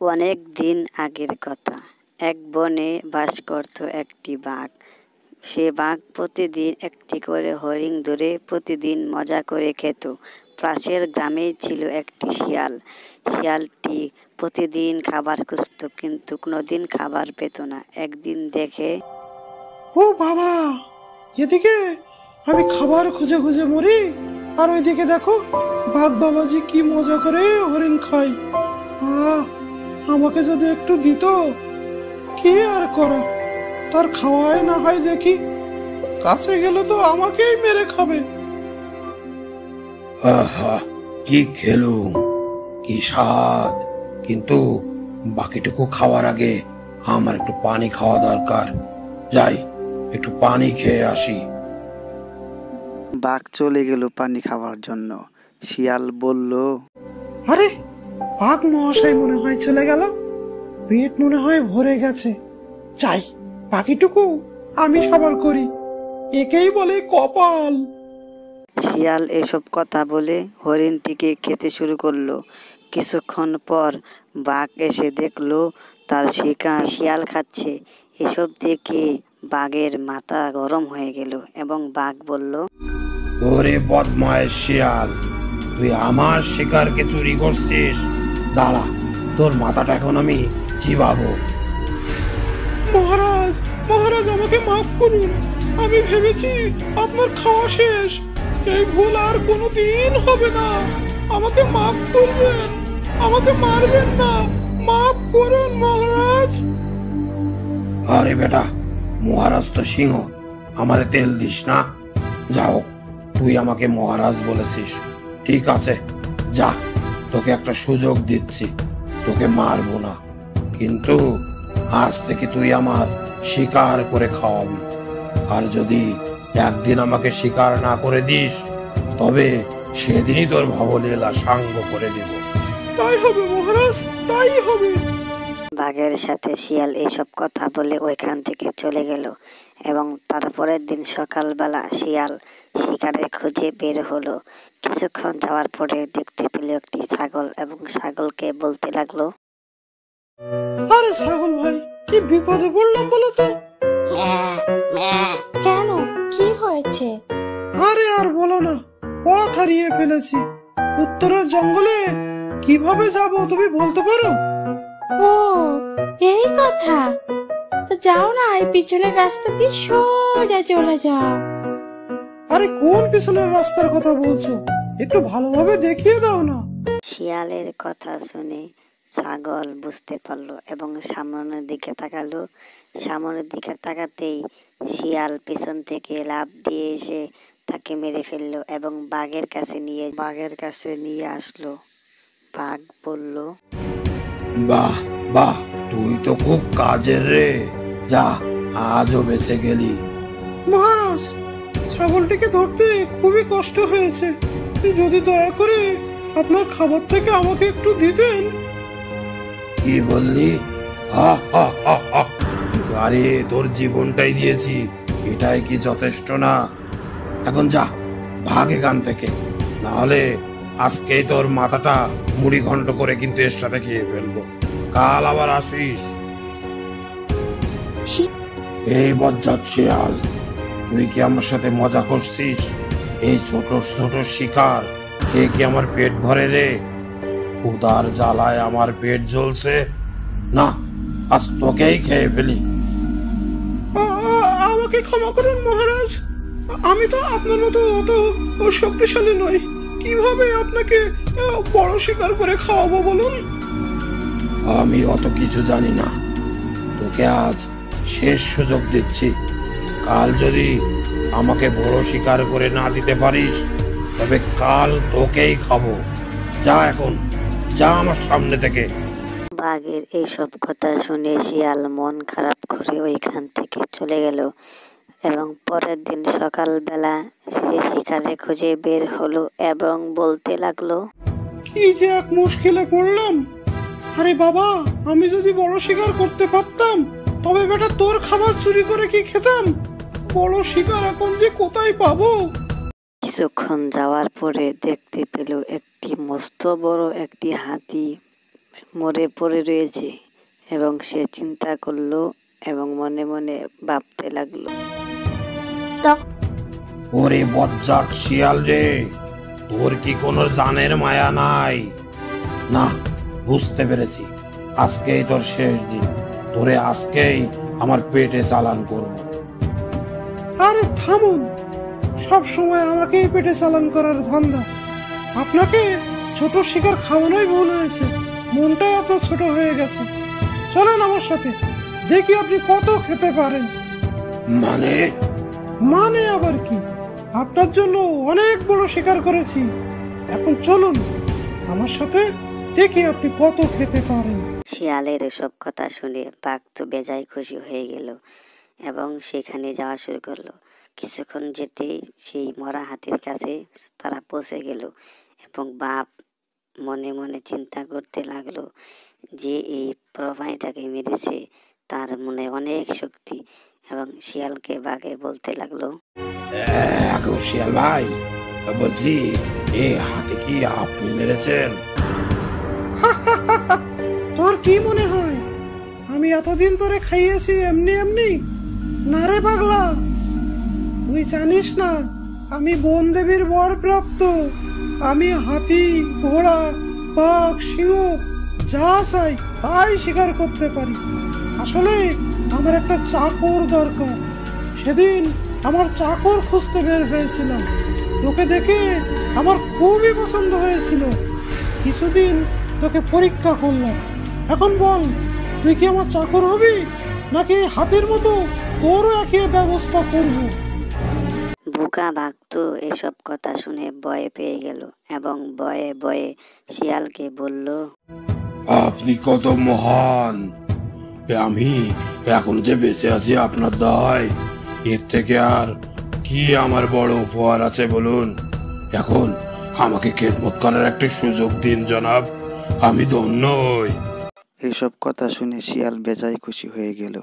অনেক দিন আগের কথা। এক বনে বাস করত একটি বাঘ। সে বাঘ প্রতিদিন একটি করে হরিণ ধরে প্রতিদিন মজা করে খেত। পাশের গ্রামেই ছিল একটি শিয়াল। শিয়ালটি প্রতিদিন খাবার খুঁজত, কিন্তু কোনোদিন খাবার পেত না। একদিন দেখে, ও বাবা, এদিকে আমি খাবার খুঁজে খুঁজে মরি, আর ওইদিকে দেখো বাঘ বাবাজি কি মজা করে হরিণ খায়। আমাকে যদি একটু দিত, কি আর করা, তার খাওয়াই না হয় দেখি। কাছে গেলে তো আমাকেই মেরে খাবে। আহা, কি খেলুম, কি স্বাদ! কিন্তু বাকিটুকু খাওয়ার আগে আমার একটু পানি খাওয়া দরকার। যাই, একটু পানি খেয়ে আসি। বাঘ চলে গেল পানি খাওয়ার জন্য। শিয়াল বলল, আরে, বাঘ মহাশয় মনে হয় চলে গেল, পেট মনে হয় ভরে গেছে। চাই বাকিটুকু আমি সাবার করি, একেই বলে কপাল। শিয়াল এসব কথা বলে হরিণটিকে খেতে শুরু করলো। কিছুক্ষণ পর বাঘ এসে দেখলো তার শিকার শিয়াল খাচ্ছে। এসব দেখে বাঘের মাথা গরম হয়ে গেল এবং বাঘ বলল, ওরে বদমায়েশ শিয়াল, তুই আমার শিকারকে চুরি করছিস? দাঁড়া, তোর মাথাটা এখন আমি চিবাবো। মহারাজ, মহারাজ আমাকে মাফ করুন। আমি ভেবেছি আপনার খাওয়া শেষ। এই ভুল আর কোনোদিন হবে না। আমাকে মাফ করবেন, আমাকে মারবেন না, মাফ করুন মহারাজ। আরে বেটা, মহারাজ তো সিংহ, আমারে তেল দিস না। যাও, তুই আমাকে মহারাজ বলেছিস, ঠিক আছে, যা, তোকে একটা সুযোগ দিচ্ছি। তোকে মারবো না, কিন্তু আজ থেকে তুই আমার শিকার করে খাওয়াবি। আর যদি একদিন আমাকে শিকার না করে দিস, তবে সেদিনই তোর ভবলীলা সাঙ্গ করে দিব। তাই হবে মহারাজ, তাই হবে। বাঘের সাথে শিয়াল এইসব কথা বলে ওইখান থেকে চলে গেল এবং তারপরের দিন সকালবেলা শিয়াল শিকারের খোঁজে বের হলো। কিছুক্ষণ যাওয়ার পরে দেখতে পেল একটি ছাগল এবং ছাগলকে বলতে লাগলো, আরে ছাগল ভাই, কি বিপদে পড়লাম বলো তো। কেন, কি হয়েছে? আরে আর বলো না, পথ হারিয়ে ফেলেছি। উত্তরের জঙ্গলে কিভাবে যাব তুমি বলতে পারো? ও, এই কথা। তো যাও না, এই পিছনের রাস্তা দিয়ে সোজা চলে যাও। আরে কোন পিছনের রাস্তার কথা বলছো? একটু ভালোভাবে দেখিয়ে দাও না। শিয়ালের কথা শুনে ছাগল বুঝতে পারলো এবং সামনের দিকে তাকালো। সামনের দিকে তাকাতেই শিয়াল পেছন থেকে লাফ দিয়ে এসে তাকে মেরে ফেললো এবং বাঘের কাছে নিয়ে আসলো। বাঘ বলল, বাহ বাহ, তুই তো খুব কাজের রে। যা, আজও বেঁচে গেলি। মহারাজ, ছাগলটিকে ধরতে খুবই কষ্ট হয়েছে। যদি দয়া করে আপনার খাবার থেকে আমাকে একটু দিতেন। কি বললি? হা হা হা হা। আরে, তোর জীবনটাই দিয়েছি, এটাই কি যথেষ্ট না? এখন যা, ভাগ এখান থেকে, না হলে আজকেই তোর মাথাটা মুড়ি ঘন্ট করে কিন্তু এর সাথে খেয়ে ফেলবো। কাল আবার আসিস। এই বজ্জাত শিয়াল, তুই কি আমার সাথে মজা করছিস? এই ছোট ছোট শিকার খেয়ে কি আমার পেট ভরে রে? ক্ষুধার জ্বালায় আমার পেট জ্বলছে। না, আজ তোকেই খেয়ে ফেলি। আমাকে ক্ষমা করুন মহারাজ, আমি তো আপনার মতো অত শক্তিশালী নই। কিভাবে আপনাকে বড় শিকার করে খাওয়াবো বলুন? আমি অত কিছু জানি না, তোকে আজ শেষ সুযোগ দিচ্ছি। কাল যদি আমাকে বড় শিকার করে না দিতে পারিস, তবে কাল তোকেই খাবো। যা এখন, যা আমার সামনে থেকে। বাঘের এইসব কথা শুনে শিয়াল মন খারাপ করে ওইখান থেকে চলে গেল এবং পরের দিন সকালবেলা সে শিকারে খুঁজে বের হলো এবং বলতে লাগলো, কি যে এক মুশকিলে পড়লাম। আরে বাবা, আমি যদি বড় শিকার করতে পারতাম, তবে বেটা তোর খাবার চুরি করে কি খেতাম। বড় শিকার এখন যে কোথায় পাবো? কিছুক্ষণ যাওয়ার পরে দেখতে পেল একটি মস্ত বড় একটি হাতি মরে পড়ে রয়েছে এবং সে চিন্তা করলো এবং মনে মনে ভাবতে লাগলো। ওরে বজ্জাত শিয়াল রে, তোর কি কোনো জানের মায়া নাই? না, বুঝতে পেরেছি, আজকেই তোর শেষ দিন। তোরে আজকেই আমার পেটে চালান করব। আরে থামুন, সব সময় আমাকেই পেটে চালান করার ধান্দা। আপনাকে ছোট শিকার খাওয়ানোই ভুল হয়েছে, মনটাই আপনার ছোট হয়ে গেছে। চলেন আমার সাথে, দেখি আপনি কত খেতে পারেন। মানে? মানে আবার কি, আপনার জন্য অনেক বড় শিকার করেছি। এখন চলুন আমার সাথে, দেখি আপনি কত খেতে পারেন। শিয়ালের এসব কথা শুনে বাঘ তো বেজায় খুশি হয়ে গেল এবং সেখানে যাওয়া শুরু করলো। কিছুক্ষণ যেতেই সেই মরা হাতির কাছে তারা পৌঁছে গেল এবং বাঘ মনে মনে চিন্তা করতে লাগলো যে এই প্রাণীটাকে মেরেছে তার মনে অনেক শক্তি, এবং শিয়ালকে বাঘে বলতে লাগলো, শিয়াল ভাই, বলছি এই হাতে কি আপনি মেরেছেন? তোর কি মনে হয় আমি এতদিন তোরে খাইয়েছি এমনি এমনি? না রে পাগলা, তুই জানিস না আমি বন দেবীর বর প্রাপ্ত। আমি হাতি, ঘোড়া, বাঘ, সিংহ যা চাই তাই শিকার করতে পারি। আসলে আমার একটা চাকর দরকার। সেদিন আমার চাকর খুঁজতে বের হয়েছিলাম, তোকে দেখে আমার খুবই পছন্দ হয়েছিল। কিছুদিন তোকে পরীক্ষা করলাম। এখন বল, তুই কি আমার চাকর হবি নাকি হাতের মতো তোরও একই ব্যবস্থা করবো? বোকা বাঘ তো এসব কথা শুনে ভয় পেয়ে গেল এবং ভয়ে ভয়ে শিয়ালকে বলল, আপনি কত মহান! আমি এখন যে বেঁচে আছি আপনার দয়, এর থেকে আর কি আমার বড় উপহার আছে বলুন? এখন আমাকে খেদমত করার একটা সুযোগ দিন জনাব, আমি ধন্য হই। এইসব কথা শুনে শিয়াল বেজায় খুশি হয়ে গেল।